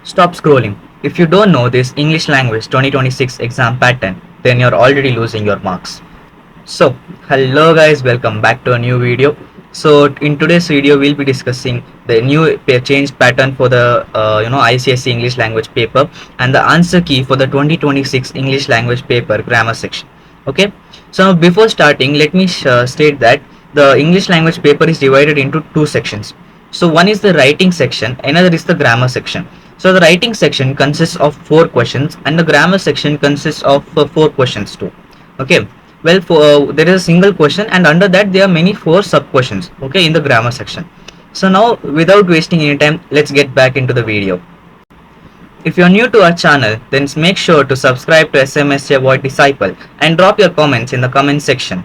Stop scrolling. If you don't know this English language 2026 exam pattern, then you're already losing your marks. So, hello guys, welcome back to a new video. So, in today's video, we'll be discussing the new change pattern for the ICSE English language paper and the answer key for the 2026 English language paper grammar section. Okay. So, before starting, let me state that the English language paper is divided into two sections. So, one is the writing section, another is the grammar section. So, the writing section consists of 4 questions, and the grammar section consists of 4 questions too. Okay. Well, there is a single question, and under that there are many 4 sub questions, okay, in the grammar section. So now, without wasting any time, let's get back into the video. If you're new to our channel, then make sure to subscribe to SMSJ Void Disciple and drop your comments in the comment section.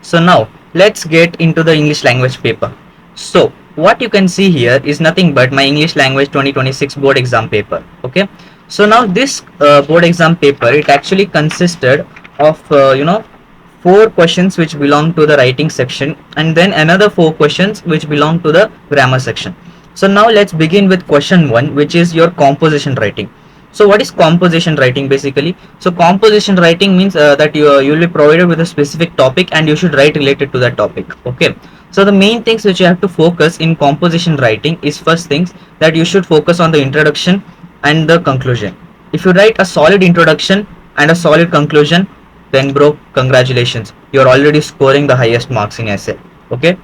So now, let's get into the English language paper. So what you can see here is nothing but my English language 2026 board exam paper. Okay. So now this board exam paper, it actually consisted of 4 questions which belong to the writing section, and then another 4 questions which belong to the grammar section. So now let's begin with question 1, which is your composition writing. So what is composition writing basically? So composition writing means that you will be provided with a specific topic and you should write related to that topic. Okay. So the main things which you have to focus in composition writing is, first things, that you should focus on the introduction and the conclusion. If you write a solid introduction and a solid conclusion, then bro, congratulations, you're already scoring the highest marks in essay. Okay.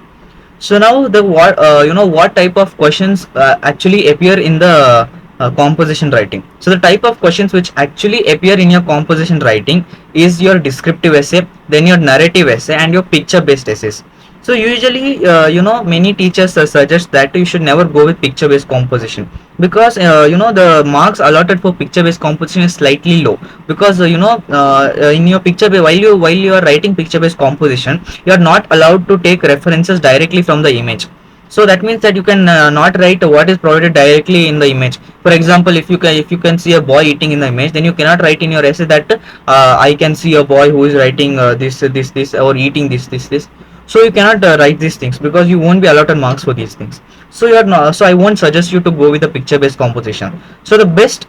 So now the what type of questions actually appear in the composition writing. So the type of questions which actually appear in your composition writing is your descriptive essay, then your narrative essay, and your picture based essays. So usually many teachers suggest that you should never go with picture based composition, because the marks allotted for picture based composition is slightly low, because in your while you are writing picture based composition, you are not allowed to take references directly from the image. So that means that you can not write what is provided directly in the image. For example, if you can see a boy eating in the image, then you cannot write in your essay that I can see a boy who is writing this or eating this. So you cannot write these things, because you won't be allotted marks for these things. So you are not, so I won't suggest you to go with the picture based composition. So the best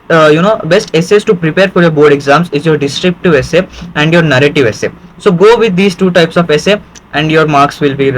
essays to prepare for your board exams is your descriptive essay and your narrative essay. So go with these 2 types of essay and your marks will be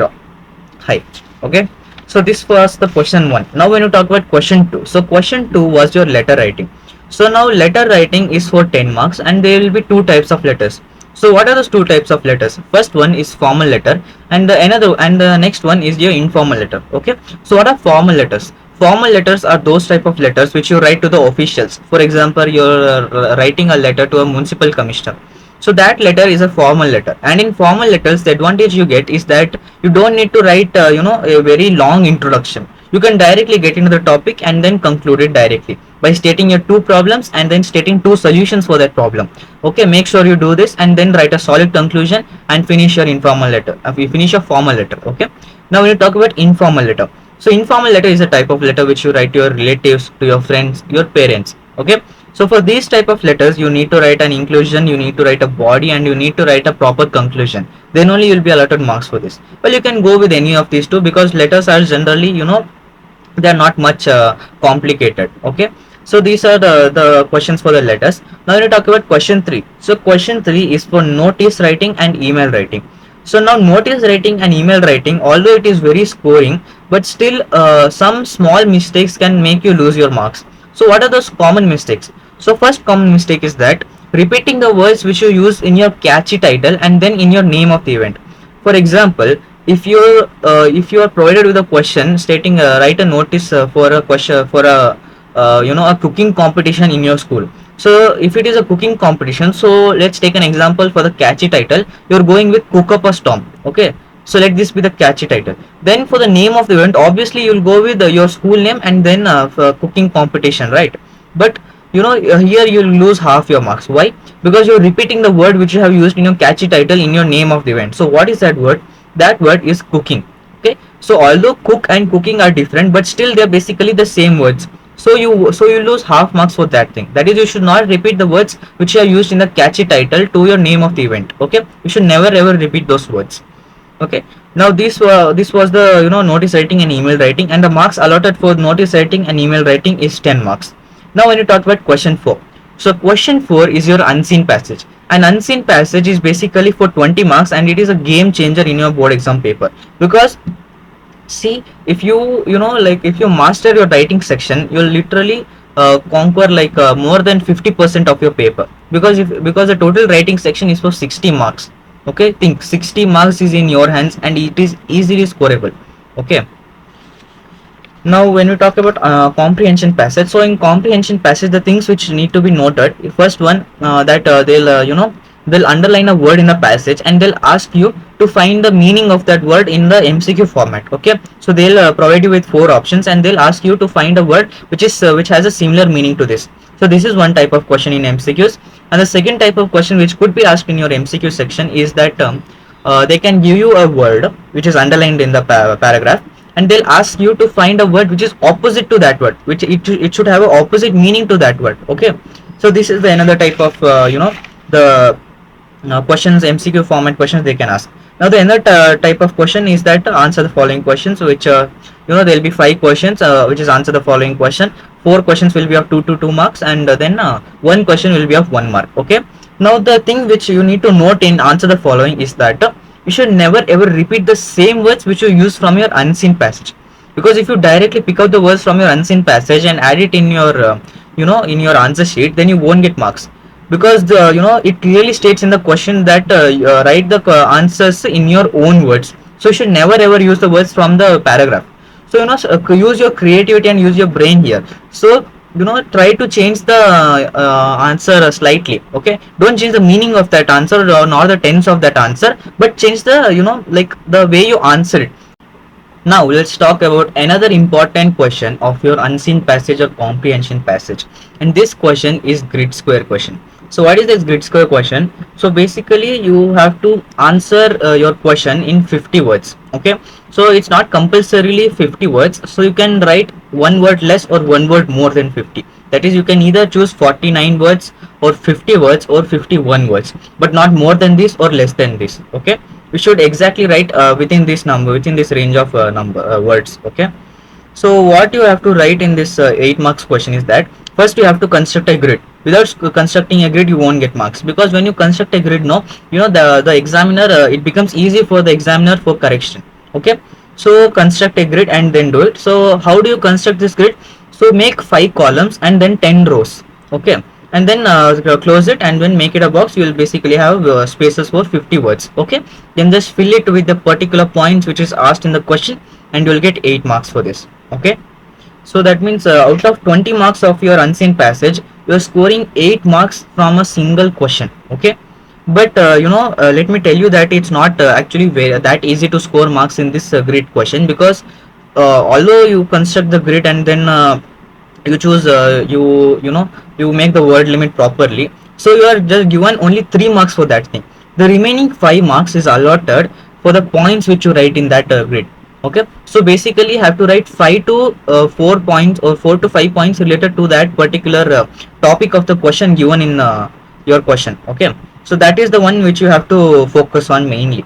high. Okay. So this was the question 1. Now when you talk about question 2, so question 2 was your letter writing. So now letter writing is for 10 marks, and there will be 2 types of letters. So what are those 2 types of letters? First one is formal letter, and the next one is your informal letter. Okay. So what are formal letters? Formal letters are those type of letters which you write to the officials. For example, you're writing a letter to a municipal commissioner. So that letter is a formal letter, and in formal letters, the advantage you get is that you don't need to write a very long introduction. You can directly get into the topic and then conclude it directly by stating your 2 problems and then stating 2 solutions for that problem. Okay, make sure you do this and then write a solid conclusion and finish your informal letter. You finish your formal letter. Okay. Now when you talk about informal letter, so informal letter is a type of letter which you write to your relatives, to your friends, your parents. Okay. So for these type of letters, you need to write an inclusion, you need to write a body, and you need to write a proper conclusion. Then only you will be allotted marks for this. Well, you can go with any of these 2, because letters are generally, they are not much complicated. Okay. So these are the questions for the letters. Now when you talk about question 3, so question 3 is for notice writing and email writing. So now notice writing and email writing, although it is very scoring, but still some small mistakes can make you lose your marks. So what are those common mistakes? So first common mistake is that repeating the words which you use in your catchy title and then in your name of the event. For example, if you are provided with a question stating write a notice for a question for a cooking competition in your school. So if it is a cooking competition, so let's take an example for the catchy title. You're going with Cook Up a Storm. Okay. So let this be the catchy title. Then for the name of the event, obviously you'll go with your school name and then cooking competition, right? But here you'll lose half your marks. Why? Because you're repeating the word which you have used in your catchy title in your name of the event. So what is that word? That word is cooking. Okay. So although cook and cooking are different, but still they're basically the same words. So you lose half marks for that thing. That is, you should not repeat the words which are used in the catchy title to your name of the event. Okay. You should never ever repeat those words. Okay. Now this was the notice writing and email writing, and the marks allotted for notice writing and email writing is 10 marks. Now when you talk about question 4, so question 4 is your unseen passage. An unseen passage is basically for 20 marks, and it is a game changer in your board exam paper. Because see, if you know, like if you master your writing section, you'll literally conquer like more than 50% of your paper. Because the total writing section is for 60 marks. Okay, think 60 marks is in your hands, and it is easily scoreable. Okay. Now when we talk about comprehension passage, so in comprehension passage, the things which need to be noted, first one, that they'll they'll underline a word in the passage, and they'll ask you to find the meaning of that word in the MCQ format. Okay, so they'll provide you with 4 options, and they'll ask you to find a word which has a similar meaning to this. So this is one type of question in MCQs. And the second type of question which could be asked in your MCQ section is that they can give you a word which is underlined in the paragraph, and they'll ask you to find a word which is opposite to that word, which it should have an opposite meaning to that word. Okay, so this is the another type of the questions, MCQ format questions they can ask. Now the another type of question is that answer the following questions, which there will be 5 questions, which is answer the following question. 4 questions will be of 2 marks, and then 1 question will be of 1 mark. Okay, now the thing which you need to note in answer the following is that you should never ever repeat the same words which you use from your unseen passage. Because if you directly pick up the words from your unseen passage and add it in your in your answer sheet, then you won't get marks. Because it clearly states in the question that write the answers in your own words. So you should never ever use the words from the paragraph. So use your creativity and use your brain here. So try to change the answer slightly. Okay, don't change the meaning of that answer, or nor the tense of that answer, but change the like the way you answer it. Now let's talk about another important question of your unseen passage or comprehension passage, and this question is grid square question. So what is this grid square question? So basically you have to answer your question in 50 words. Okay, so it's not compulsorily 50 words, so you can write one word less or one word more than 50. That is, you can either choose 49 words or 50 words or 51 words, but not more than this or less than this. Okay, we should exactly write within this number, within this range of words. Okay, so what you have to write in this 8 marks question is that first you have to construct a grid. Without constructing a grid, you won't get marks, because when you construct a grid, the examiner, it becomes easy for the examiner for correction. Okay, so construct a grid and then do it. So how do you construct this grid? So make 5 columns and then 10 rows. Okay, and then close it, and then make it a box. You will basically have spaces for 50 words. Okay, then just fill it with the particular points which is asked in the question, and you will get 8 marks for this. Okay, so that means out of 20 marks of your unseen passage, you are scoring 8 marks from a single question. Okay, but let me tell you that it's not actually that easy to score marks in this grid question, because although you construct the grid and then you choose you make the word limit properly, so you are just given only 3 marks for that thing. The remaining 5 marks is allotted for the points which you write in that grid. Okay, so basically you have to write 5 to 4 points, or 4 to 5 points related to that particular topic of the question given in your question. Okay, so that is the one which you have to focus on mainly.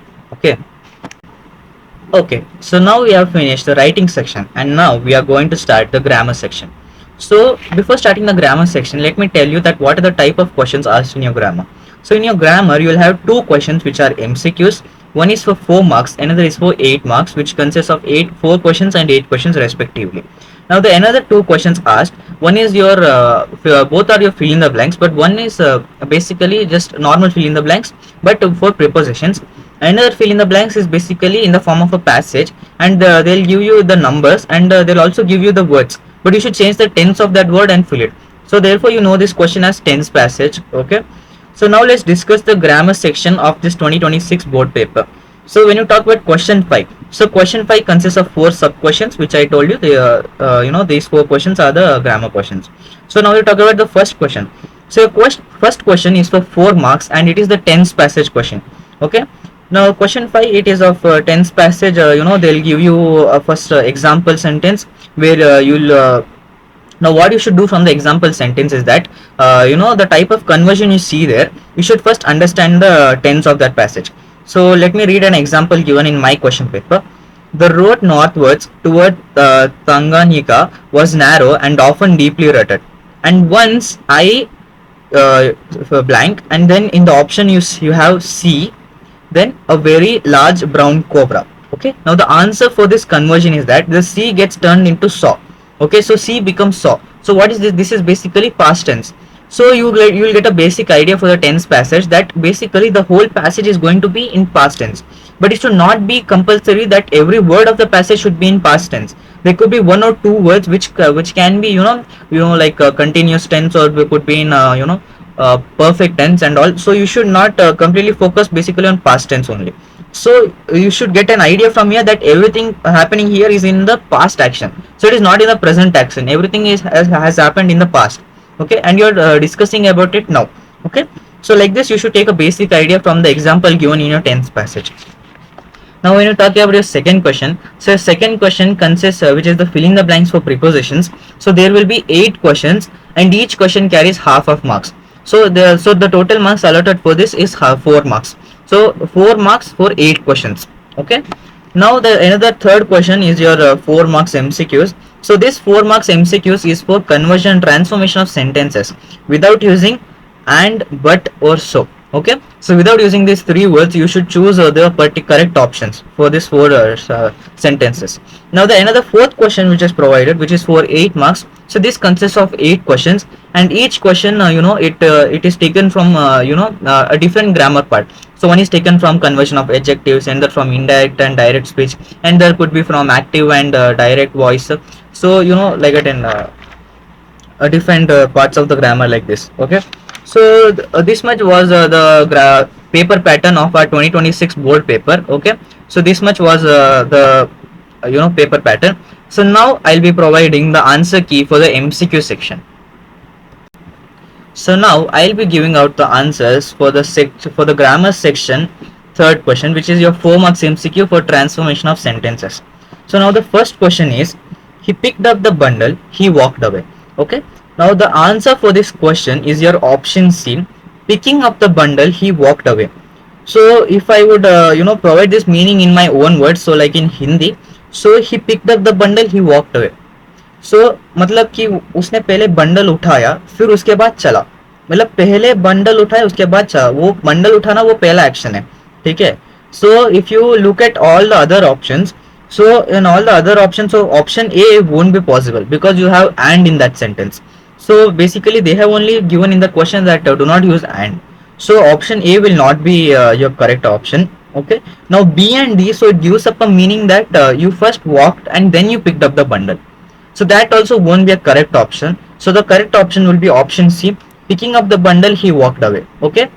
Okay, so now we have finished the writing section, and now we are going to start the grammar section. So before starting the grammar section, let me tell you that what are the type of questions asked in your grammar. So in your grammar, you will have 2 questions which are MCQs. One is for 4 marks, another is for 8 marks, which consists of 4 questions and 8 questions respectively. Now the another 2 questions asked, one is your both are your fill in the blanks, but one is basically just normal fill in the blanks, but for prepositions. Another fill in the blanks is basically in the form of a passage, and they'll give you the numbers, and they'll also give you the words, but you should change the tense of that word and fill it. So therefore you know this question as tense passage. Okay, so now let's discuss the grammar section of this 2026 board paper. So when you talk about question 5, so question 5 consists of 4 sub questions, which I told you, these 4 questions are the grammar questions. So now we talk about the first question. So first question is for 4 marks, and it is the tense passage question. Okay, now question 5, it is of tense passage. They'll give you a first example sentence where you'll now what you should do from the example sentence is that the type of conversion you see there, you should first understand the tense of that passage. So let me read an example given in my question paper. The road northwards toward Tanganyika was narrow and often deeply rutted. and once I blank, and then in the option you have C, then a very large brown cobra. Okay, now the answer for this conversion is that the C gets turned into saw. Okay, so C becomes saw. So what is this? This is basically past tense. So you will get a basic idea for the tense passage, that basically the whole passage is going to be in past tense, but it should not be compulsory that every word of the passage should be in past tense. There could be one or two words which can be like continuous tense, or it could be in perfect tense and all. So you should not completely focus basically on past tense only. So you should get an idea from here that everything happening here is in the past action, so it is not in the present action. Everything has happened in the past. Okay, and you're discussing about it now. Okay, so like this you should take a basic idea from the example given in your tense passage. Now when you talk about your second question, so second question consists which is the filling the blanks for prepositions. So there will be 8 questions and each question carries half of marks. So the total marks allotted for this is 4 marks. So 4 marks for 8 questions. Okay. Now the another third question is your 4 marks MCQs. So this 4 marks MCQs is for conversion and transformation of sentences without using and, but, or so. Okay, so without using these 3 words you should choose the correct options for this 4 sentences. Now the another fourth question which is provided, which is for 8 marks. So this consists of 8 questions and each question it is taken from a different grammar part. So one is taken from conversion of adjectives, and that from indirect and direct speech, and there could be from active and direct voice. So like it in different parts of the grammar like this. Okay, so this much was the paper pattern of our 2026 board paper. Okay, so this much was the paper pattern. So now I'll be providing the answer key for the MCQ section. So now I'll be giving out the answers for the grammar section third question, which is your 4 marks MCQ for transformation of sentences. So now the first question is, he picked up the bundle, he walked away. Okay, now the answer for this question is your option C, picking up the bundle, he walked away. So if I would provide this meaning in my own words, so like in Hindi, so he picked up the bundle, he walked away. सो मतलब कि उसने पहले bundle उठाया फिर उसके बाद चला, मतलब पहले बंडल उठाया उसके बाद चला, वो बंडल उठाना वो पहला एक्शन है. ठीक है. So if you look at all the other options, so in all the other options, so option A won't be possible because you have and in that sentence. So basically they have only given in the question that do not use and, so option A will not be your correct option. Okay, now B and D, so it gives up a meaning that you first walked and then you picked up the bundle, so that also won't be a correct option. So the correct option will be option C, picking up the bundle he walked away. Okay,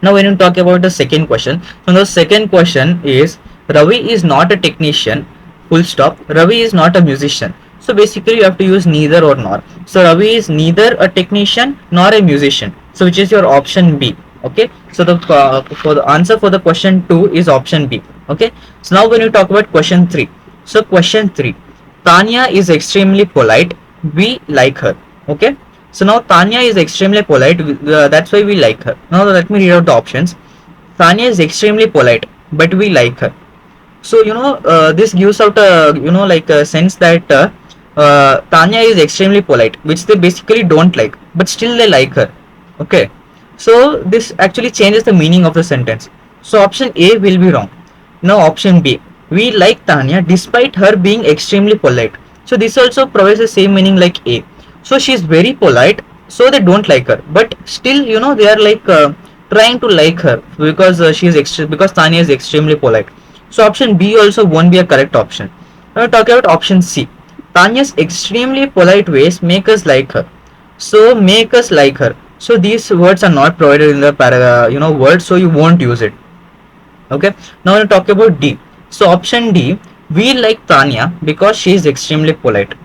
now when you talk about the second question, so the second question is, Ravi is not a technician, full stop. Ravi is not a musician. So basically you have to use neither or nor. So Ravi is neither a technician nor a musician, so which is your option B. Okay, so the for the answer for the question 2 is option B. Okay, so now when you talk about question 3, so question 3, Tanya is extremely polite, we like her. Okay, so now Tanya is extremely polite, that's why we like her. Now let me read out the options. Tanya is extremely polite, but we like her. So this gives out a like a sense that Tanya is extremely polite, which they basically don't like, but still they like her. Okay, so this actually changes the meaning of the sentence. So option A will be wrong. Now option B, we like Tanya despite her being extremely polite. So this also provides the same meaning like A. So she is very polite, so they don't like her, but still they are like trying to like her because because Tanya is extremely polite. So option B also won't be a correct option. Now talk about option C. Tanya's extremely polite ways make us like her. So make us like her. So these words are not provided in the word, so you won't use it. Okay. Now we'll talk about D. So option D, we like Tanya because she is extremely polite.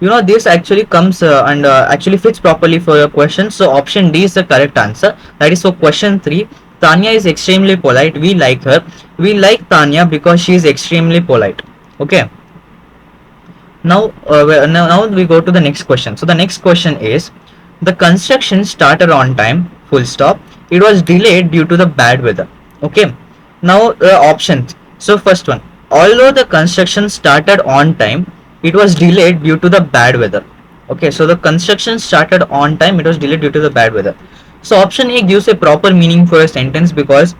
This actually comes and actually fits properly for your question. So option D is the correct answer. That is for question 3. Tanya is extremely polite, we like her. We like Tanya because she is extremely polite. Okay. Now we go to the next question. So the next question is, the construction started on time, full stop. It was delayed due to the bad weather. Okay. Now options. So first one, although the construction started on time, it was delayed due to the bad weather. Okay, so the construction started on time, it was delayed due to the bad weather. So option A gives a proper meaning for a sentence because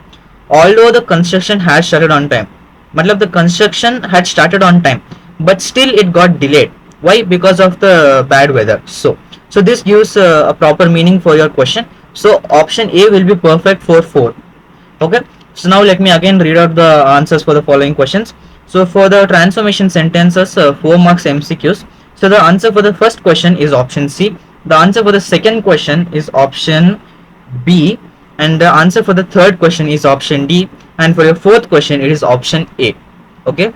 although the construction had started on time, matlab the construction had started on time, but still it got delayed. Why? Because of the bad weather. So this gives a proper meaning for your question. So option A will be perfect for 4. Okay, so now let me again read out the answers for the following questions. So for the transformation sentences, 4 marks MCQs. So the answer for the first question is option C. The answer for the second question is option B, and the answer for the third question is option D, and for your fourth question it is option A. Okay,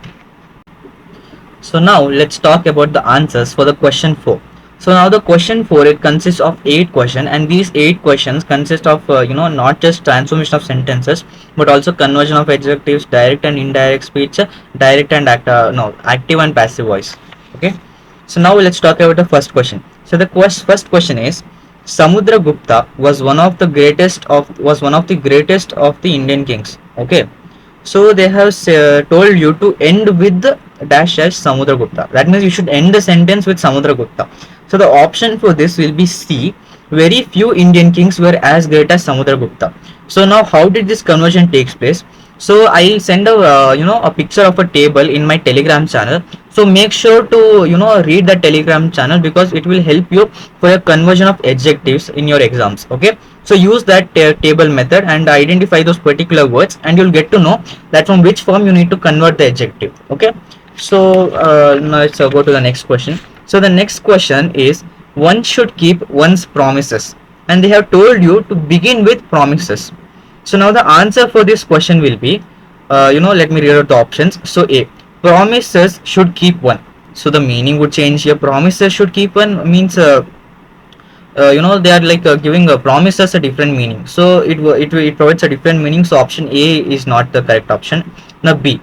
so now let's talk about the answers for the question 4. So now the question 4, it consists of 8 questions, and these 8 questions consist of not just transformation of sentences but also conversion of adjectives, direct and indirect speech, direct and active and passive voice. Okay, so now let's talk about the first question. So the first question is, Samudragupta was one of the greatest of the Indian kings. Okay, so they have told you to end with the dash dash Samudragupta. That means you should end the sentence with Samudragupta. So the option for this will be C. Very few Indian kings were as great as Samudragupta. So now how did this conversion takes place? So I send a picture of a table in my Telegram channel. So make sure to read the Telegram channel because it will help you for a conversion of adjectives in your exams. Okay, so use that table method and identify those particular words, and you'll get to know that from which form you need to convert the adjective. Okay, so now let's go to the next question. So the next question is, one should keep one's promises, and they have told you to begin with promises. So now the answer for this question will be, let me read out the options. So A, promises should keep one. So the meaning would change here. Promises should keep one means they are like giving a promises a different meaning. So it provides a different meaning. So option A is not the correct option. Now B,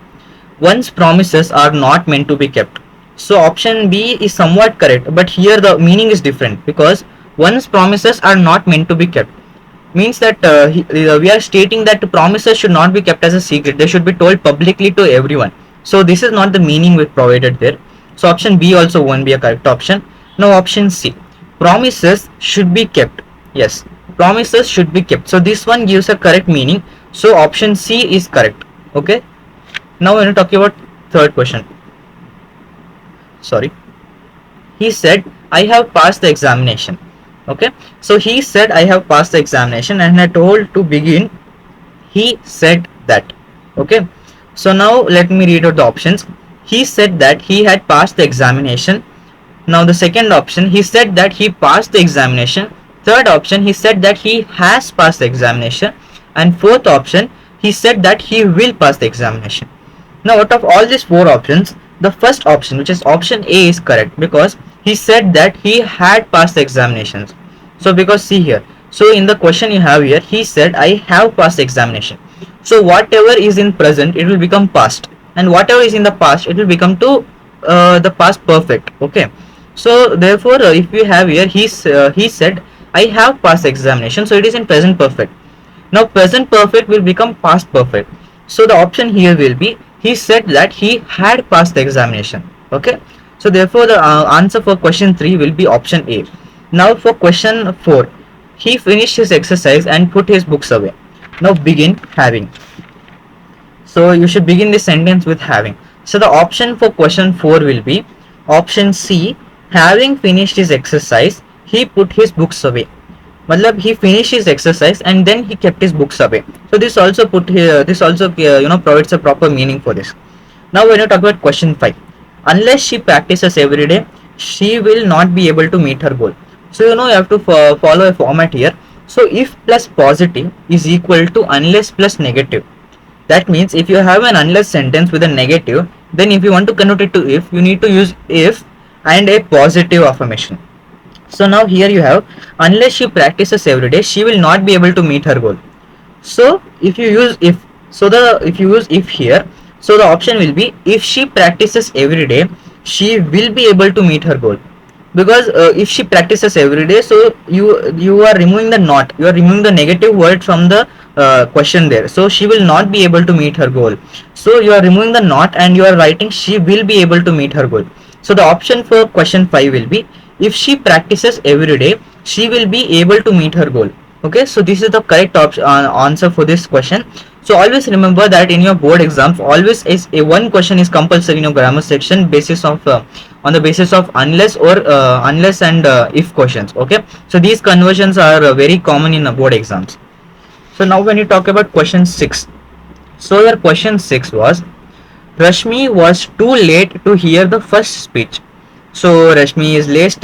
one's promises are not meant to be kept. So option B is somewhat correct, but here the meaning is different because one's promises are not meant to be kept means that we are stating that promises should not be kept as a secret. They should be told publicly to everyone. So this is not the meaning we provided there. So option B also won't be a correct option. Now option C, promises should be kept. Yes, promises should be kept. So this one gives a correct meaning. So option C is correct. Okay, now we're talking about third question. Sorry, he said, I have passed the examination. Okay, so he said, I have passed the examination, and I told to begin, he said that. Okay, so now let me read out the options. He said that he had passed the examination. Now the second option, he said that he passed the examination. Third option, he said that he has passed the examination. And fourth option, he said that he will pass the examination. Now out of all these 4 options, the first option, which is option A, is correct because he said that he had passed the examinations. So because see here, so in the question you have here, he said I have passed the examination. So whatever is in present, it will become past, and whatever is in the past, it will become to the past perfect. Okay, so therefore if we have here, he said I have passed the examination, so it is in present perfect. Now present perfect will become past perfect. So the option here will be, he said that he had passed the examination. Okay, so therefore the answer for question 3 will be option A. Now for question 4, he finished his exercise and put his books away. Now begin having. So you should begin this sentence with having. So the option for question 4 will be option C. Having finished his exercise, he put his books away. Matlab he finished his exercise and then he kept his books away. So this also provides a proper meaning for this. Now when you talk about question 5, unless she practices every day, she will not be able to meet her goal. So you have to follow a format here. So if plus positive is equal to unless plus negative. That means if you have an unless sentence with a negative, then if you want to convert it to if, you need to use if and a positive affirmation. So now here you have, unless she practices every day, she will not be able to meet her goal. So if you use if, if you use if here, so the option will be, if she practices every day, she will be able to meet her goal. Because if she practices every day, so you are removing the not, you are removing the negative word from the question there. So she will not be able to meet her goal. So you are removing the not and you are writing she will be able to meet her goal. So the option for question 5 will be, If she practices every day, she will be able to meet her goal. Okay, so this is the correct answer for this question. So always remember that in your board exams, always is a one question is compulsory in your grammar section basis of on the basis of unless or unless and if questions. Okay, so these conversions are very common in board exams. So now when you talk about question 6, so your question 6 was, Rashmi was too late to hear the first speech. So Rashmi is late,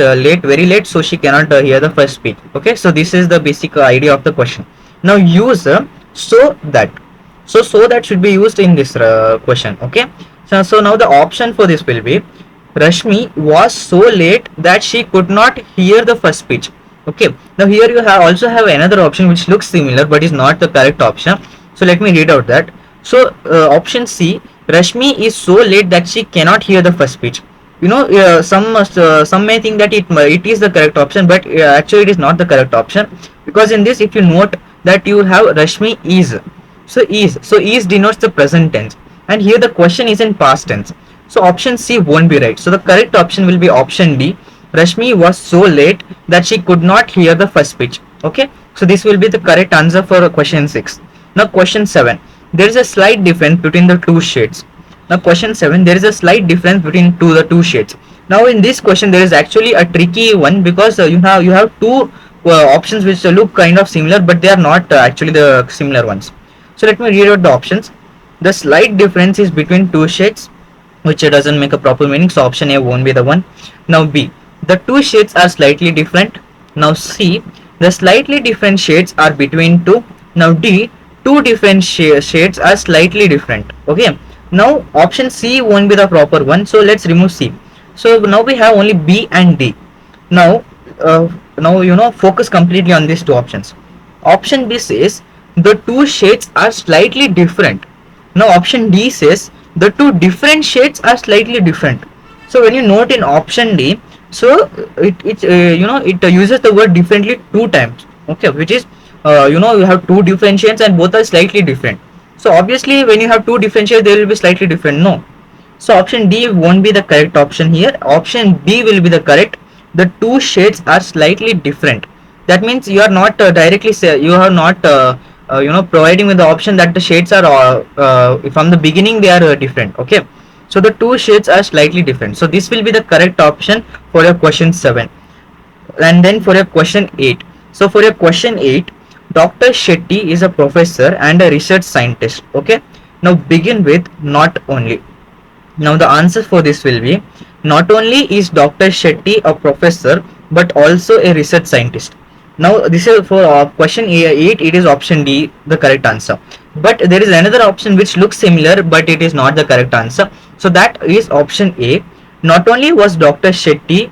very late, so she cannot hear the first speech. Okay, so this is the basic idea of the question. Now use so that. So that should be used in this question. Okay, so now the option for this will be, Rashmi was so late that she could not hear the first speech. Okay, now here you have also have another option which looks similar but is not the correct option. So let me read out that. So option C, Rashmi is so late that she cannot hear the first speech. You know, some may think that it is the correct option, but actually it is not the correct option, because in this, if you note that you have Rashmi is, so is denotes the present tense, and here the question is in past tense. So option C won't be right. So the correct option will be option D. Rashmi was so late that she could not hear the first speech. Okay, so this will be the correct answer for question 6. Now question 7. There is a slight difference between the two shades. Now question 7, there is a slight difference between the two shades. Now in this question there is actually a tricky one, because you have two options which look kind of similar, but they are not actually the similar ones. So let me read out the options. The slight difference is between two shades, which doesn't make a proper meaning, so option A won't be the one. Now B, the two shades are slightly different. Now C, the slightly different shades are between two. Now D, two different shades are slightly different. Okay, now option C won't be the proper one, so let's remove C. So now we have only B and D. Now focus completely on these two options. Option B says the two shades are slightly different. Now option D says the two different shades are slightly different. So when you note in option D, so it uses the word differently two times. Okay, which is you have two different shades and both are slightly different. So obviously when you have two different shades, they will be slightly different. No, so option D won't be the correct option here. Option B will be the correct. The two shades are slightly different. That means you are not directly you are not providing with the option that the shades are from the beginning they are different. Okay, so the two shades are slightly different. So this will be the correct option for your question 7. And then for your question 8. So for your question 8, Dr. Shetty is a professor and a research scientist. Okay, now begin with not only. Now the answer for this will be, not only is Dr. Shetty a professor but also a research scientist. Now this is for question 8, it is option D the correct answer. But there is another option which looks similar but it is not the correct answer. So that is option A. Not only was Dr. Shetty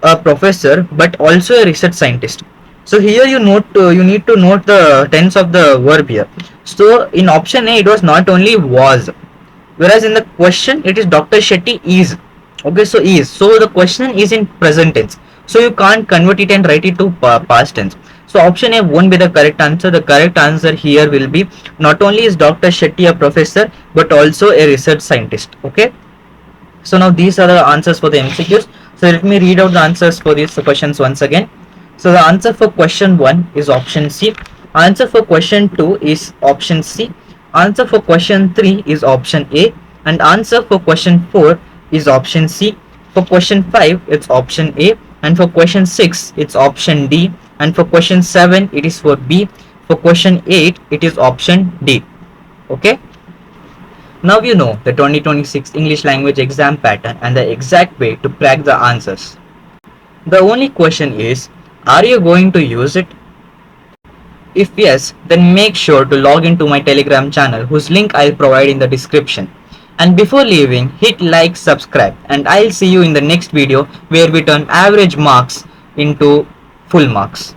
a professor but also a research scientist. So here you need to note the tense of the verb here. So in option A it was not only was, whereas in the question it is Dr. Shetty is. Okay, so is, so the question is in present tense, so you can't convert it and write it to past tense. So option A won't be the correct answer. The correct answer here will be, not only is Dr. Shetty a professor but also a research scientist. Okay, so now these are the answers for the MCQs. So let me read out the answers for these questions once again. So the answer for question 1 is option C. Answer for question 2 is option C. Answer for question 3 is option A. And answer for question 4 is option C. For question 5 it's option A. And for question 6 it's option D. And for question 7 it is for B. For question 8 it is option D. Okay, now you know the 2026 English language exam pattern and the exact way to crack the answers. The only question is, are you going to use it? If yes, then make sure to log into my Telegram channel, whose link I'll provide in the description. And before leaving, hit like, subscribe, and I'll see you in the next video where we turn average marks into full marks.